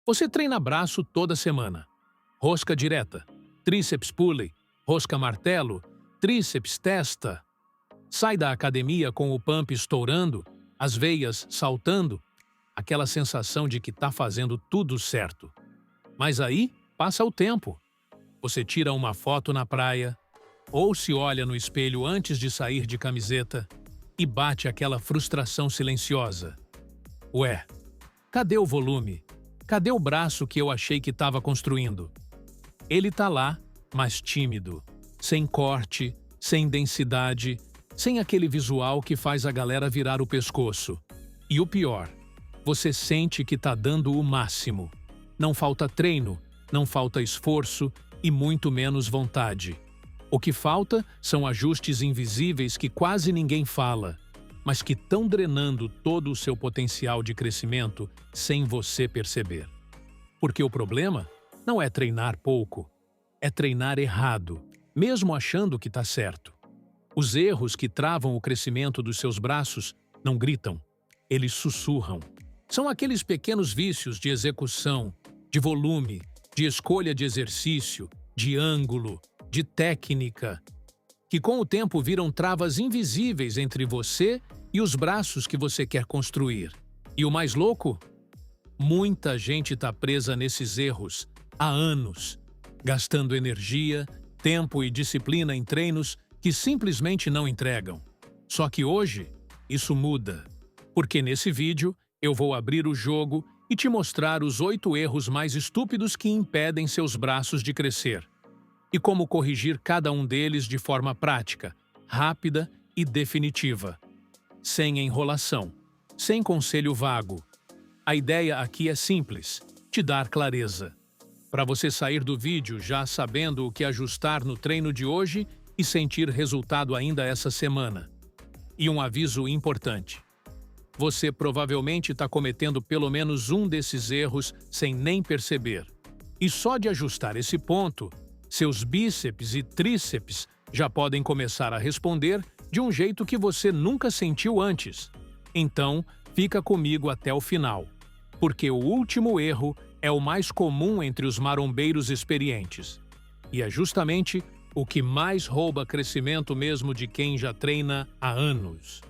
Você treina braço toda semana. Rosca direta, tríceps pulley, rosca martelo, tríceps testa. Sai da academia com o pump estourando, as veias saltando, aquela sensação de que está fazendo tudo certo. Mas aí passa o tempo. Você tira uma foto na praia, ou se olha no espelho antes de sair de camiseta e bate aquela frustração silenciosa. Ué, cadê o volume? Cadê o braço que eu achei que estava construindo? Ele tá lá, mas tímido, sem corte, sem densidade, sem aquele visual que faz a galera virar o pescoço. E o pior, você sente que tá dando o máximo. Não falta treino, não falta esforço e muito menos vontade. O que falta são ajustes invisíveis que quase ninguém fala, mas que estão drenando todo o seu potencial de crescimento sem você perceber. Porque o problema não é treinar pouco, é treinar errado, mesmo achando que está certo. Os erros que travam o crescimento dos seus braços não gritam, eles sussurram. São aqueles pequenos vícios de execução, de volume, de escolha de exercício, de ângulo, de técnica, que com o tempo viram travas invisíveis entre você e os braços que você quer construir. E o mais louco? Muita gente está presa nesses erros há anos, gastando energia, tempo e disciplina em treinos que simplesmente não entregam. Só que hoje, isso muda, porque nesse vídeo eu vou abrir o jogo e te mostrar os 8 erros mais estúpidos que impedem seus braços de crescer, e como corrigir cada um deles de forma prática, rápida e definitiva. Sem enrolação, sem conselho vago. A ideia aqui é simples, te dar clareza. Para você sair do vídeo já sabendo o que ajustar no treino de hoje e sentir resultado ainda essa semana. E um aviso importante. Você provavelmente está cometendo pelo menos um desses erros sem nem perceber. E só de ajustar esse ponto, seus bíceps e tríceps já podem começar a responder de um jeito que você nunca sentiu antes. Então, fica comigo até o final, porque o último erro é o mais comum entre os marombeiros experientes. E é justamente o que mais rouba crescimento mesmo de quem já treina há anos.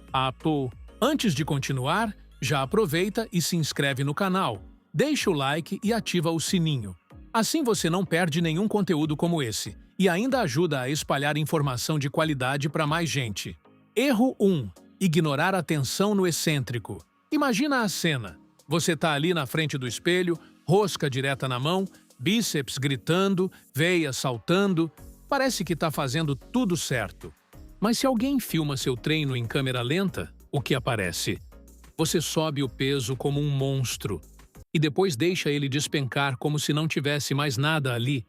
Antes de continuar, já aproveita e se inscreve no canal, deixa o like e ativa o sininho. Assim você não perde nenhum conteúdo como esse e ainda ajuda a espalhar informação de qualidade para mais gente. Erro 1. Ignorar a tensão no excêntrico. Imagina a cena. Você tá ali na frente do espelho, rosca direta na mão, bíceps gritando, veia saltando. Parece que tá fazendo tudo certo. Mas se alguém filma seu treino em câmera lenta, o que aparece? Você sobe o peso como um monstro e depois deixa ele despencar como se não tivesse mais nada ali.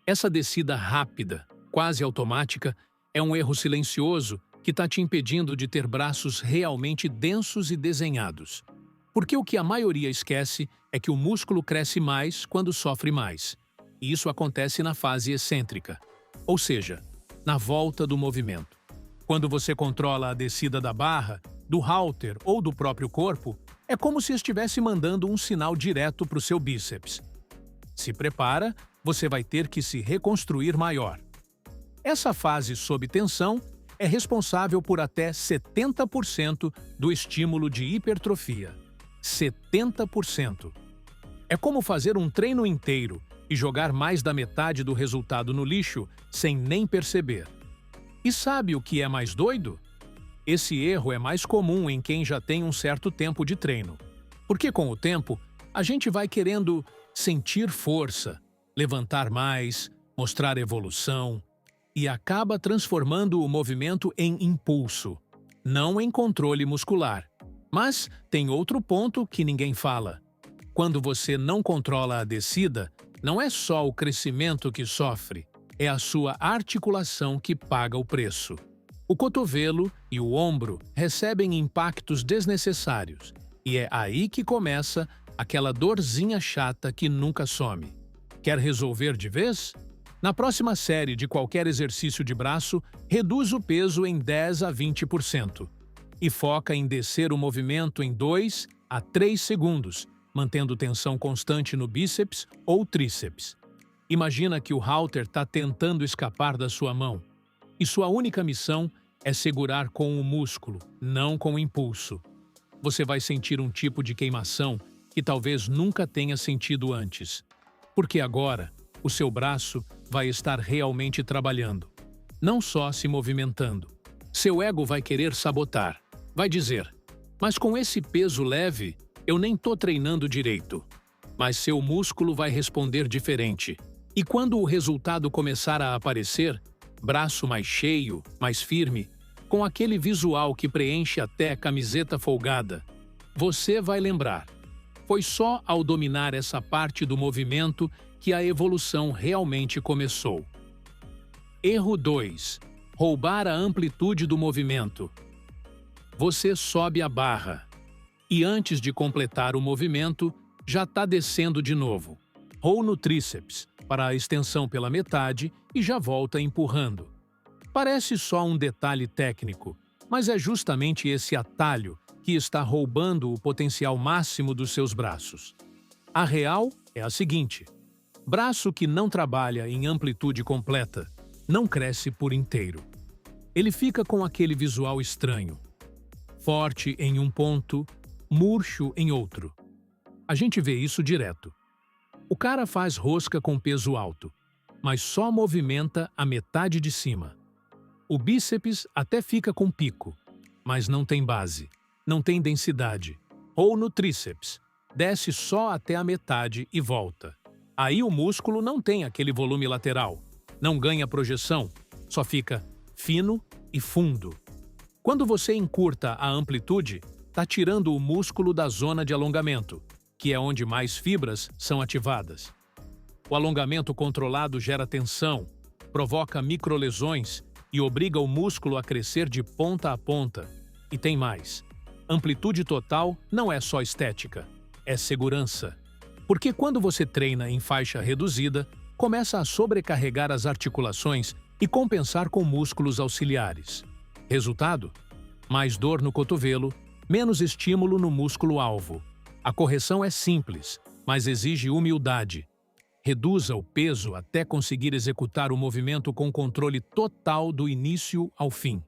Essa descida rápida, quase automática, é um erro silencioso que está te impedindo de ter braços realmente densos e desenhados. Porque o que a maioria esquece é que o músculo cresce mais quando sofre mais. E isso acontece na fase excêntrica, ou seja, na volta do movimento. Quando você controla a descida da barra, do halter ou do próprio corpo, é como se estivesse mandando um sinal direto para o seu bíceps. Se prepara, você vai ter que se reconstruir maior. Essa fase sob tensão é responsável por até 70% do estímulo de hipertrofia. 70%. É como fazer um treino inteiro e jogar mais da metade do resultado no lixo sem nem perceber. E sabe o que é mais doido? Esse erro é mais comum em quem já tem um certo tempo de treino. Porque com o tempo, a gente vai querendo sentir força, levantar mais, mostrar evolução, e acaba transformando o movimento em impulso, não em controle muscular. Mas tem outro ponto que ninguém fala. Quando você não controla a descida, não é só o crescimento que sofre, é a sua articulação que paga o preço. O cotovelo e o ombro recebem impactos desnecessários, e é aí que começa aquela dorzinha chata que nunca some. Quer resolver de vez? Na próxima série de qualquer exercício de braço, reduz o peso em 10 a 20% e foca em descer o movimento em 2 a 3 segundos, mantendo tensão constante no bíceps ou tríceps. Imagina que o halter está tentando escapar da sua mão, e sua única missão é segurar com o músculo, não com o impulso. Você vai sentir um tipo de queimação que talvez nunca tenha sentido antes, porque agora o seu braço vai estar realmente trabalhando, não só se movimentando. Seu ego vai querer sabotar, vai dizer: mas com esse peso leve, eu nem tô treinando direito. Mas seu músculo vai responder diferente. E quando o resultado começar a aparecer, braço mais cheio, mais firme, com aquele visual que preenche até a camiseta folgada, você vai lembrar: foi só ao dominar essa parte do movimento que a evolução realmente começou. Erro 2. Roubar a amplitude do movimento. Você sobe a barra e antes de completar o movimento, já está descendo de novo. Ou no tríceps, para a extensão pela metade e já volta empurrando. Parece só um detalhe técnico, mas é justamente esse atalho que está roubando o potencial máximo dos seus braços. A real é a seguinte: braço que não trabalha em amplitude completa não cresce por inteiro. Ele fica com aquele visual estranho. Forte em um ponto, murcho em outro. A gente vê isso direto. O cara faz rosca com peso alto, mas só movimenta a metade de cima. O bíceps até fica com pico, mas não tem base, não tem densidade. Ou no tríceps, desce só até a metade e volta. Aí o músculo não tem aquele volume lateral, não ganha projeção, só fica fino e fundo. Quando você encurta a amplitude, está tirando o músculo da zona de alongamento, que é onde mais fibras são ativadas. O alongamento controlado gera tensão, provoca microlesões e obriga o músculo a crescer de ponta a ponta. E tem mais: amplitude total não é só estética, é segurança. Porque quando você treina em faixa reduzida, começa a sobrecarregar as articulações e compensar com músculos auxiliares. Resultado? Mais dor no cotovelo, menos estímulo no músculo-alvo. A correção é simples, mas exige humildade. Reduza o peso até conseguir executar o movimento com controle total do início ao fim.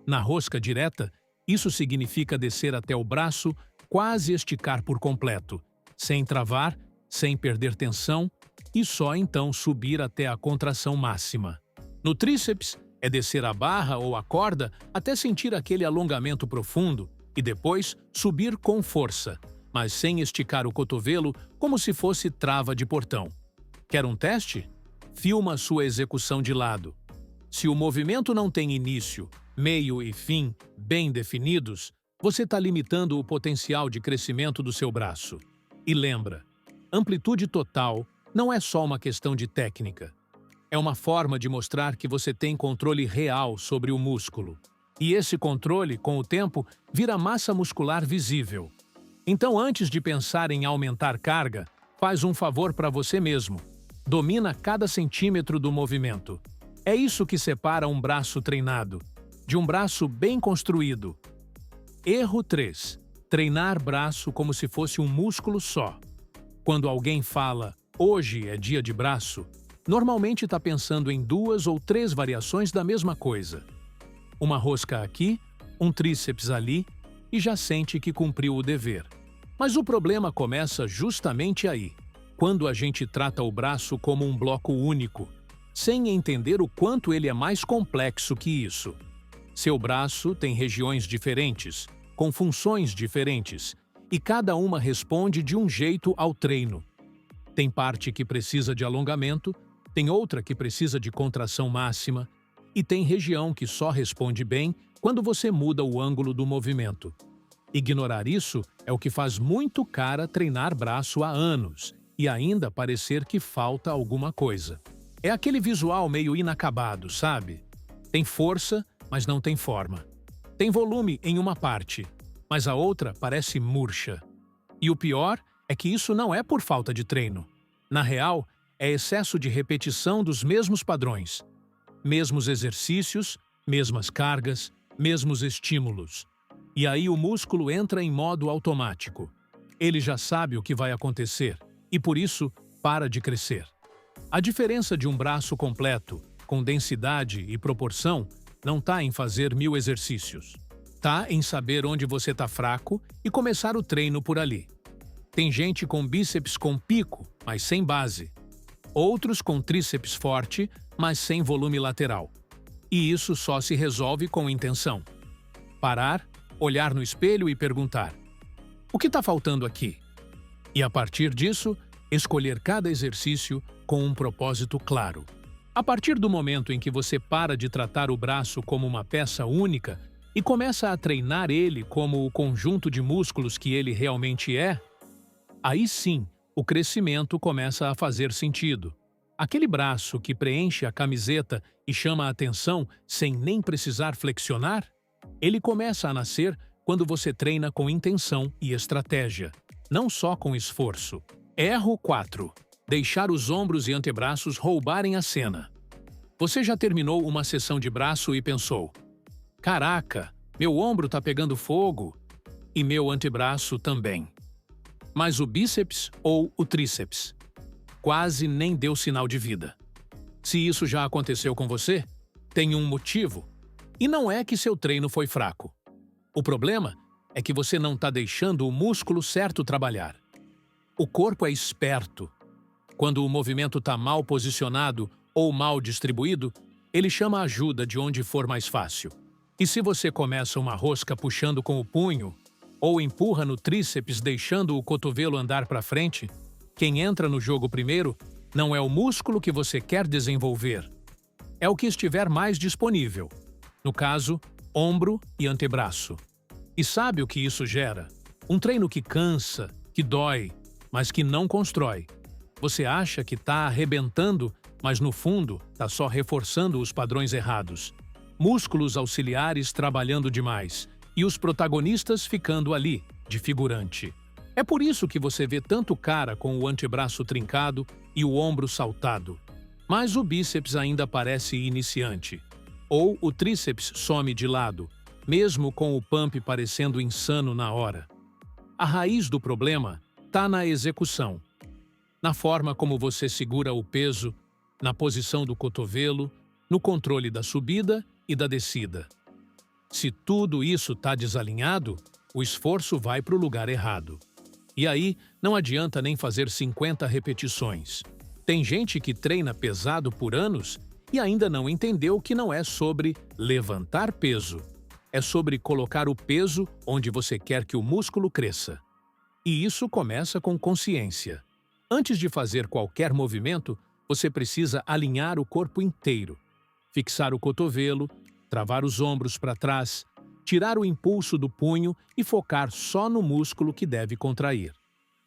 Na rosca direta, isso significa descer até o braço, quase esticar por completo, sem travar, sem perder tensão, e só então subir até a contração máxima. No tríceps, é descer a barra ou a corda até sentir aquele alongamento profundo e depois subir com força, mas sem esticar o cotovelo como se fosse trava de portão. Quer um teste? Filma sua execução de lado. Se o movimento não tem início, meio e fim bem definidos, você está limitando o potencial de crescimento do seu braço. E lembra, amplitude total não é só uma questão de técnica. É uma forma de mostrar que você tem controle real sobre o músculo. E esse controle, com o tempo, vira massa muscular visível. Então, antes de pensar em aumentar carga, faz um favor para você mesmo. Domina cada centímetro do movimento. É isso que separa um braço treinado de um braço bem construído. Erro 3. Treinar braço como se fosse um músculo só. Quando alguém fala, hoje é dia de braço, normalmente está pensando em 2 ou 3 variações da mesma coisa. Uma rosca aqui, um tríceps ali, e já sente que cumpriu o dever. Mas o problema começa justamente aí, quando a gente trata o braço como um bloco único, sem entender o quanto ele é mais complexo que isso. Seu braço tem regiões diferentes, com funções diferentes, e cada uma responde de um jeito ao treino. Tem parte que precisa de alongamento, tem outra que precisa de contração máxima, e tem região que só responde bem quando você muda o ângulo do movimento. Ignorar isso é o que faz muito cara treinar braço há anos e ainda parecer que falta alguma coisa. É aquele visual meio inacabado, sabe? Tem força, mas não tem forma. Tem volume em uma parte, mas a outra parece murcha. E o pior é que isso não é por falta de treino. Na real, é excesso de repetição dos mesmos padrões. Mesmos exercícios, mesmas cargas, mesmos estímulos. E aí o músculo entra em modo automático. Ele já sabe o que vai acontecer e, por isso, para de crescer. A diferença de um braço completo, com densidade e proporção, não está em fazer 1000 exercícios. Está em saber onde você está fraco e começar o treino por ali. Tem gente com bíceps com pico, mas sem base. Outros com tríceps forte, mas sem volume lateral. E isso só se resolve com intenção. Parar, olhar no espelho e perguntar: o que está faltando aqui? E a partir disso, escolher cada exercício com um propósito claro. A partir do momento em que você para de tratar o braço como uma peça única e começa a treinar ele como o conjunto de músculos que ele realmente é, aí sim o crescimento começa a fazer sentido. Aquele braço que preenche a camiseta e chama a atenção sem nem precisar flexionar, ele começa a nascer quando você treina com intenção e estratégia, não só com esforço. Erro 4. Deixar os ombros e antebraços roubarem a cena. Você já terminou uma sessão de braço e pensou: caraca, meu ombro tá pegando fogo e meu antebraço também. Mas o bíceps ou o tríceps quase nem deu sinal de vida. Se isso já aconteceu com você, tem um motivo. E não é que seu treino foi fraco. O problema é que você não está deixando o músculo certo trabalhar. O corpo é esperto. Quando o movimento está mal posicionado ou mal distribuído, ele chama ajuda de onde for mais fácil. E se você começa uma rosca puxando com o punho, ou empurra no tríceps deixando o cotovelo andar para frente, quem entra no jogo primeiro não é o músculo que você quer desenvolver. É o que estiver mais disponível. No caso, ombro e antebraço. E sabe o que isso gera? Um treino que cansa, que dói, mas que não constrói. Você acha que está arrebentando, mas no fundo está só reforçando os padrões errados. Músculos auxiliares trabalhando demais e os protagonistas ficando ali, de figurante. É por isso que você vê tanto cara com o antebraço trincado e o ombro saltado. Mas o bíceps ainda parece iniciante. Ou o tríceps some de lado, mesmo com o pump parecendo insano na hora. A raiz do problema está na execução. Na forma como você segura o peso, na posição do cotovelo, no controle da subida e da descida. Se tudo isso está desalinhado, o esforço vai para o lugar errado. E aí, não adianta nem fazer 50 repetições. Tem gente que treina pesado por anos e ainda não entendeu que não é sobre levantar peso. É sobre colocar o peso onde você quer que o músculo cresça. E isso começa com consciência. Antes de fazer qualquer movimento, você precisa alinhar o corpo inteiro. Fixar o cotovelo, travar os ombros para trás, tirar o impulso do punho e focar só no músculo que deve contrair.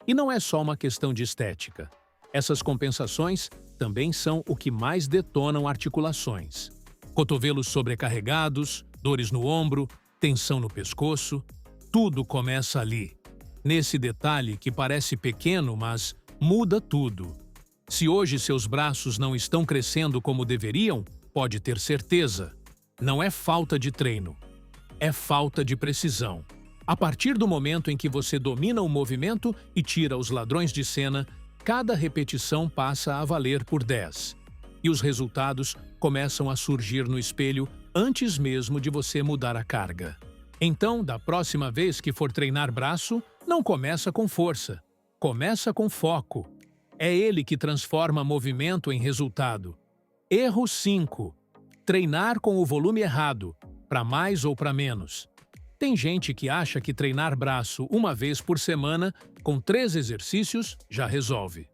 E não é só uma questão de estética. Essas compensações também são o que mais detonam articulações. Cotovelos sobrecarregados, dores no ombro, tensão no pescoço, tudo começa ali. Nesse detalhe que parece pequeno, mas muda tudo. Se hoje seus braços não estão crescendo como deveriam, pode ter certeza. Não é falta de treino. É falta de precisão. A partir do momento em que você domina o movimento e tira os ladrões de cena, cada repetição passa a valer por 10. E os resultados começam a surgir no espelho antes mesmo de você mudar a carga. Então, da próxima vez que for treinar braço, não começa com força. Começa com foco. É ele que transforma movimento em resultado. Erro 5. Treinar com o volume errado, para mais ou para menos. Tem gente que acha que treinar braço uma vez por semana, com 3 exercícios, já resolve.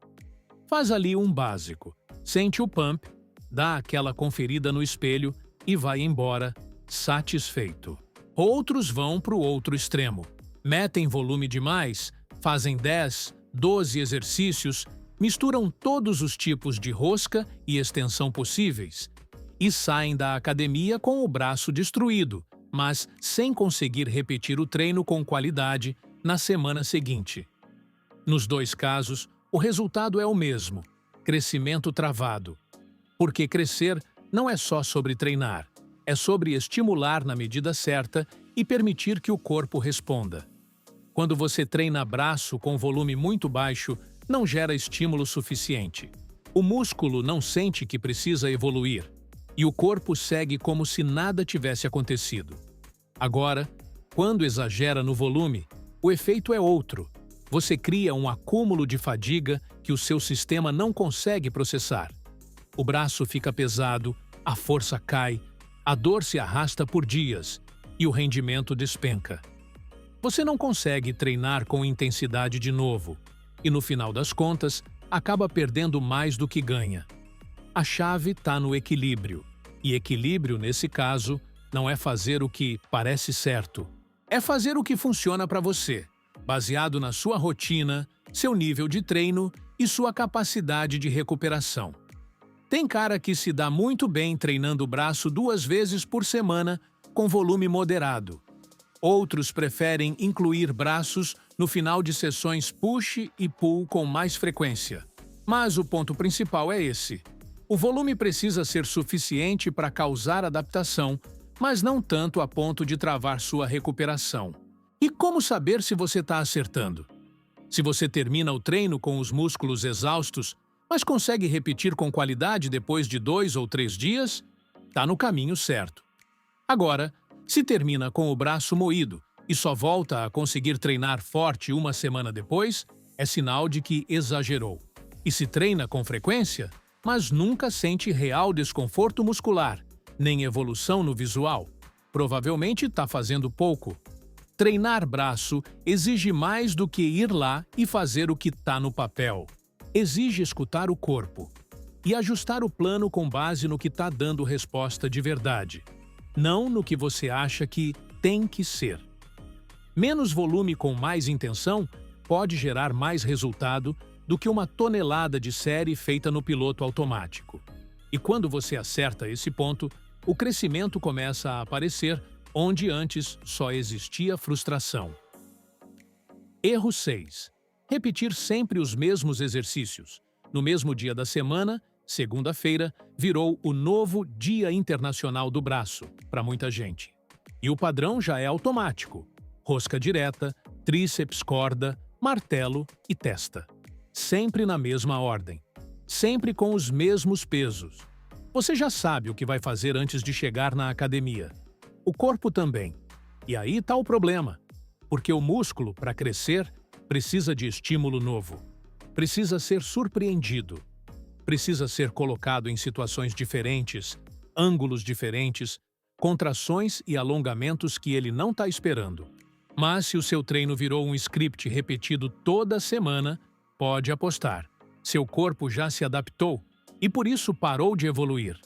Faz ali um básico. Sente o pump, dá aquela conferida no espelho e vai embora, satisfeito. Outros vão para o outro extremo. Metem volume demais, fazem 10, 12 exercícios, misturam todos os tipos de rosca e extensão possíveis e saem da academia com o braço destruído, mas sem conseguir repetir o treino com qualidade na semana seguinte. Nos 2 casos, o resultado é o mesmo: crescimento travado. Porque crescer não é só sobre treinar, é sobre estimular na medida certa e permitir que o corpo responda. Quando você treina braço com volume muito baixo, não gera estímulo suficiente. O músculo não sente que precisa evoluir, e o corpo segue como se nada tivesse acontecido. Agora, quando exagera no volume, o efeito é outro. Você cria um acúmulo de fadiga que o seu sistema não consegue processar. O braço fica pesado, a força cai, a dor se arrasta por dias e o rendimento despenca. Você não consegue treinar com intensidade de novo e, no final das contas, acaba perdendo mais do que ganha. A chave está no equilíbrio, e equilíbrio, nesse caso, não é fazer o que parece certo. É fazer o que funciona para você, baseado na sua rotina, seu nível de treino e sua capacidade de recuperação. Tem cara que se dá muito bem treinando o braço 2 vezes por semana com volume moderado. Outros preferem incluir braços no final de sessões push e pull com mais frequência. Mas o ponto principal é esse. O volume precisa ser suficiente para causar adaptação, mas não tanto a ponto de travar sua recuperação. E como saber se você está acertando? Se você termina o treino com os músculos exaustos, mas consegue repetir com qualidade depois de 2 ou 3 dias, está no caminho certo. Agora, se termina com o braço moído e só volta a conseguir treinar forte 1 semana depois, é sinal de que exagerou. E se treina com frequência, mas nunca sente real desconforto muscular, nem evolução no visual, provavelmente está fazendo pouco. Treinar braço exige mais do que ir lá e fazer o que está no papel. Exige escutar o corpo e ajustar o plano com base no que está dando resposta de verdade, não no que você acha que tem que ser. Menos volume com mais intenção pode gerar mais resultado do que uma tonelada de série feita no piloto automático. E quando você acerta esse ponto, o crescimento começa a aparecer onde antes só existia frustração. Erro 6. Repetir sempre os mesmos exercícios. No mesmo dia da semana, segunda-feira, virou o novo Dia Internacional do Braço, para muita gente. E o padrão já é automático. Rosca direta, tríceps, corda, martelo e testa. Sempre na mesma ordem. Sempre com os mesmos pesos. Você já sabe o que vai fazer antes de chegar na academia. O corpo também. E aí está o problema. Porque o músculo, para crescer, precisa de estímulo novo. Precisa ser surpreendido. Precisa ser colocado em situações diferentes, ângulos diferentes, contrações e alongamentos que ele não está esperando. Mas se o seu treino virou um script repetido toda semana, pode apostar. Seu corpo já se adaptou e por isso parou de evoluir.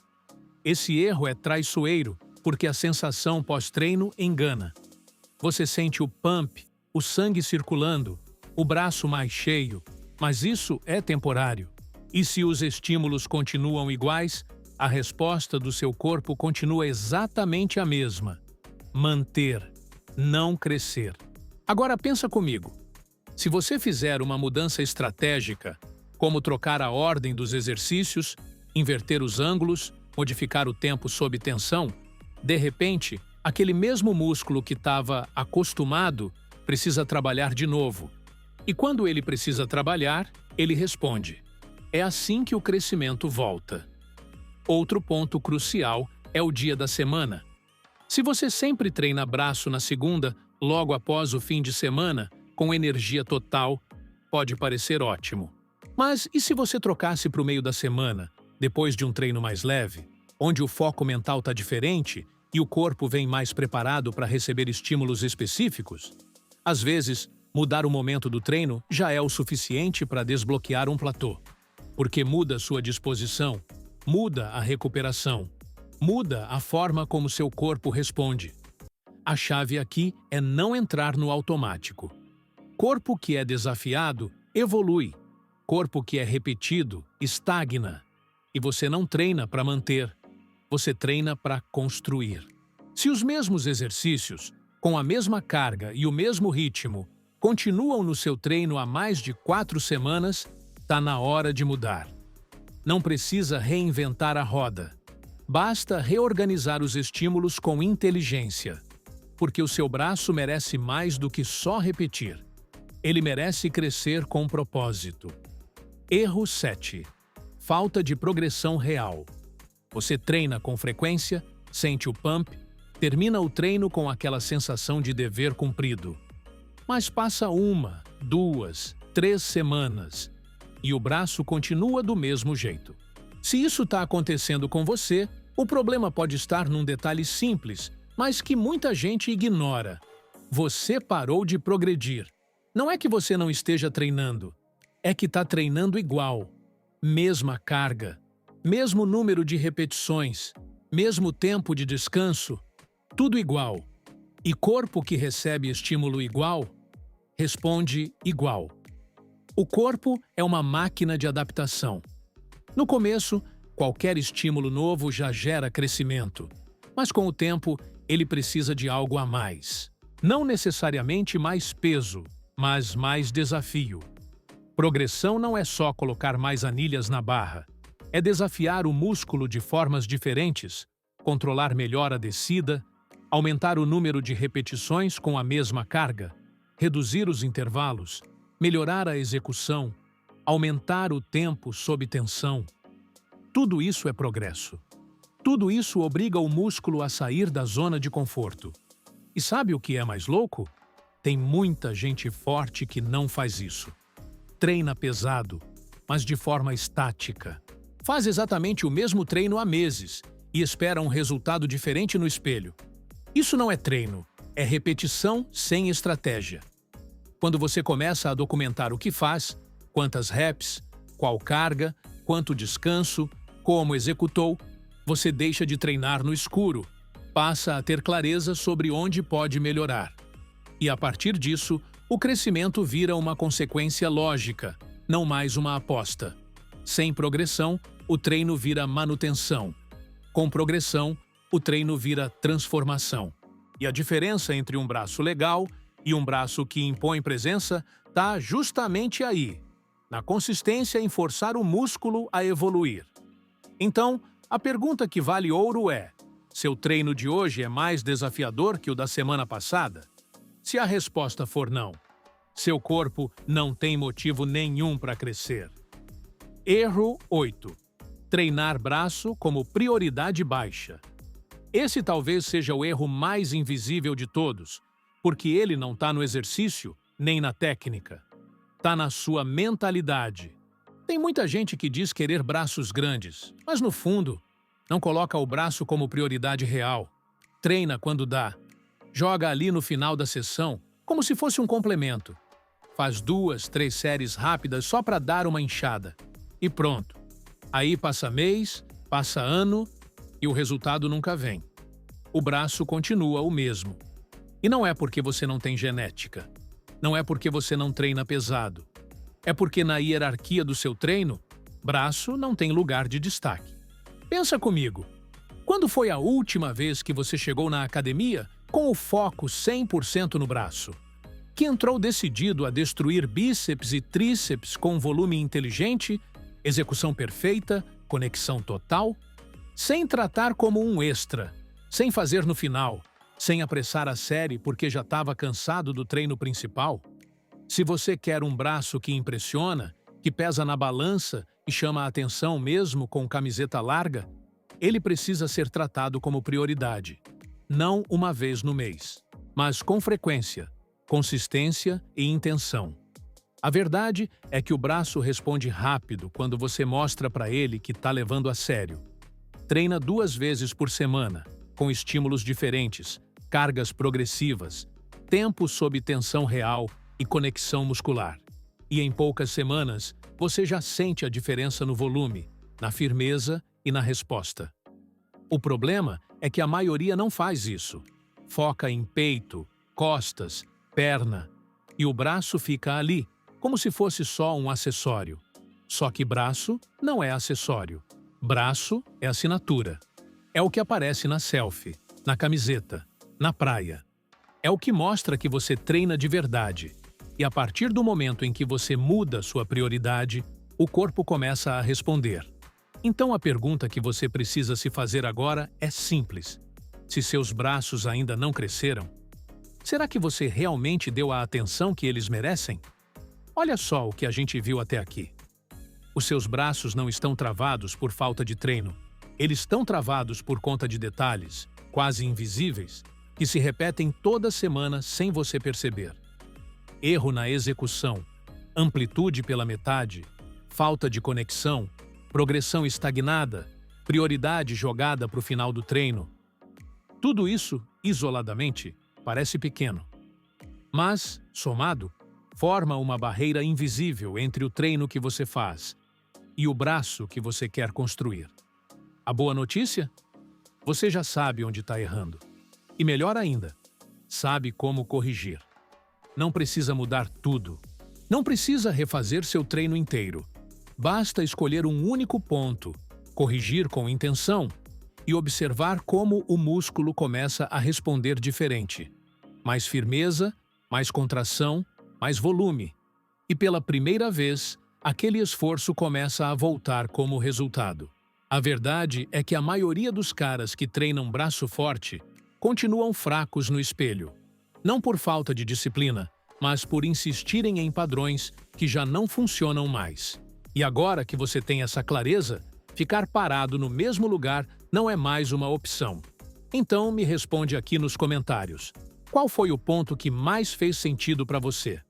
Esse erro é traiçoeiro porque a sensação pós-treino engana. Você sente o pump, o sangue circulando, o braço mais cheio, mas isso é temporário. E se os estímulos continuam iguais, a resposta do seu corpo continua exatamente a mesma. Manter, não crescer. Agora pensa comigo. Se você fizer uma mudança estratégica, como trocar a ordem dos exercícios, inverter os ângulos, modificar o tempo sob tensão, de repente, aquele mesmo músculo que estava acostumado precisa trabalhar de novo. E quando ele precisa trabalhar, ele responde. É assim que o crescimento volta. Outro ponto crucial é o dia da semana. Se você sempre treina braço na segunda, logo após o fim de semana, com energia total, pode parecer ótimo. Mas e se você trocasse para o meio da semana, depois de um treino mais leve, onde o foco mental está diferente e o corpo vem mais preparado para receber estímulos específicos? Às vezes, mudar o momento do treino já é o suficiente para desbloquear um platô. Porque muda sua disposição, muda a recuperação, muda a forma como seu corpo responde. A chave aqui é não entrar no automático. Corpo que é desafiado, evolui. Corpo que é repetido, estagna. E você não treina para manter, você treina para construir. Se os mesmos exercícios, com a mesma carga e o mesmo ritmo, continuam no seu treino há mais de 4 semanas, está na hora de mudar. Não precisa reinventar a roda. Basta reorganizar os estímulos com inteligência. porque o seu braço merece mais do que só repetir. Ele merece crescer com propósito. Erro 7. Falta de progressão real. Você treina com frequência, sente o pump, termina o treino com aquela sensação de dever cumprido. Mas passa 1, 2, 3 semanas e o braço continua do mesmo jeito. Se isso está acontecendo com você, o problema pode estar num detalhe simples, mas que muita gente ignora. Você parou de progredir. Não é que você não esteja treinando, é que está treinando igual. Mesma carga, mesmo número de repetições, mesmo tempo de descanso, tudo igual. E corpo que recebe estímulo igual, responde igual. O corpo é uma máquina de adaptação. No começo, qualquer estímulo novo já gera crescimento, mas com o tempo, ele precisa de algo a mais. Não necessariamente mais peso, mas mais desafio. Progressão não é só colocar mais anilhas na barra. É desafiar o músculo de formas diferentes, controlar melhor a descida, aumentar o número de repetições com a mesma carga, reduzir os intervalos, melhorar a execução, aumentar o tempo sob tensão. Tudo isso é progresso. Tudo isso obriga o músculo a sair da zona de conforto. E sabe o que é mais louco? Tem muita gente forte que não faz isso. Treina pesado, mas de forma estática. Faz exatamente o mesmo treino há meses e espera um resultado diferente no espelho. Isso não é treino, é repetição sem estratégia. Quando você começa a documentar o que faz, quantas reps, qual carga, quanto descanso, como executou, você deixa de treinar no escuro, passa a ter clareza sobre onde pode melhorar. E a partir disso, o crescimento vira uma consequência lógica, não mais uma aposta. Sem progressão, o treino vira manutenção. Com progressão, o treino vira transformação. E a diferença entre um braço legal e um braço que impõe presença está justamente aí, na consistência em forçar o músculo a evoluir. Então, a pergunta que vale ouro é: seu treino de hoje é mais desafiador que o da semana passada? Se a resposta for não, seu corpo não tem motivo nenhum para crescer. Erro 8. Treinar braço como prioridade baixa. Esse talvez seja o erro mais invisível de todos, porque ele não está no exercício nem na técnica. Está na sua mentalidade. Tem muita gente que diz querer braços grandes, mas no fundo, não coloca o braço como prioridade real. Treina quando dá. Joga ali no final da sessão, como se fosse um complemento. Faz 2, 3 séries rápidas só para dar uma inchada. E pronto. Aí passa mês, passa ano e o resultado nunca vem. O braço continua o mesmo. E não é porque você não tem genética. Não é porque você não treina pesado. É porque na hierarquia do seu treino, braço não tem lugar de destaque. Pensa comigo. Quando foi a última vez que você chegou na academia com o foco 100% no braço? Que entrou decidido a destruir bíceps e tríceps com volume inteligente, execução perfeita, conexão total? Sem tratar como um extra, sem fazer no final, sem apressar a série porque já estava cansado do treino principal? Se você quer um braço que impressiona, que pesa na balança e chama a atenção mesmo com camiseta larga, ele precisa ser tratado como prioridade. Não uma vez no mês, mas com frequência, consistência e intenção. A verdade é que o braço responde rápido quando você mostra para ele que está levando a sério. Treina 2 vezes por semana, com estímulos diferentes, cargas progressivas, tempo sob tensão real e conexão muscular. E em poucas semanas, você já sente a diferença no volume, na firmeza e na resposta. O problema é que a maioria não faz isso. Foca em peito, costas, perna, e o braço fica ali, como se fosse só um acessório. Só que braço não é acessório. Braço é assinatura. É o que aparece na selfie, na camiseta, na praia. É o que mostra que você treina de verdade. E a partir do momento em que você muda sua prioridade, o corpo começa a responder. Então a pergunta que você precisa se fazer agora é simples. Se seus braços ainda não cresceram, Será que você realmente deu a atenção que eles merecem? Olha só o que a gente viu até aqui. Os seus braços não estão travados por falta de treino. Eles estão travados por conta de detalhes, quase invisíveis, que se repetem toda semana sem você perceber. Erro na execução, amplitude pela metade, falta de conexão, progressão estagnada, prioridade jogada para o final do treino. Tudo isso, isoladamente, parece pequeno. Mas, somado, forma uma barreira invisível entre o treino que você faz e o braço que você quer construir. A boa notícia? Você já sabe onde está errando. E melhor ainda, sabe como corrigir. Não precisa mudar tudo. Não precisa refazer seu treino inteiro. Basta escolher um único ponto, corrigir com intenção e observar como o músculo começa a responder diferente. Mais firmeza, mais contração, mais volume. E pela primeira vez, aquele esforço começa a voltar como resultado. A verdade é que a maioria dos caras que treinam braço forte continuam fracos no espelho. Não por falta de disciplina, mas por insistirem em padrões que já não funcionam mais. E agora que você tem essa clareza, ficar parado no mesmo lugar não é mais uma opção. Então me responde aqui nos comentários. Qual foi o ponto que mais fez sentido para você?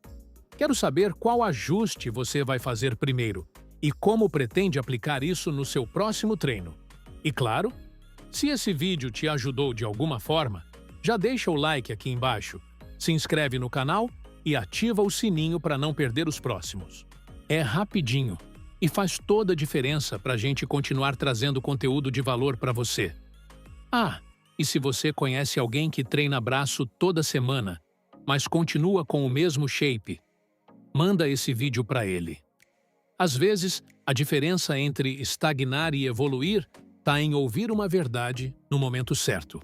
Quero saber qual ajuste você vai fazer primeiro e como pretende aplicar isso no seu próximo treino. E claro, se esse vídeo te ajudou de alguma forma, já deixa o like aqui embaixo, se inscreve no canal e ativa o sininho para não perder os próximos. É rapidinho e faz toda a diferença para a gente continuar trazendo conteúdo de valor para você. Ah, e se você conhece alguém que treina braço toda semana, mas continua com o mesmo shape, manda esse vídeo para ele. Às vezes, a diferença entre estagnar e evoluir está em ouvir uma verdade no momento certo.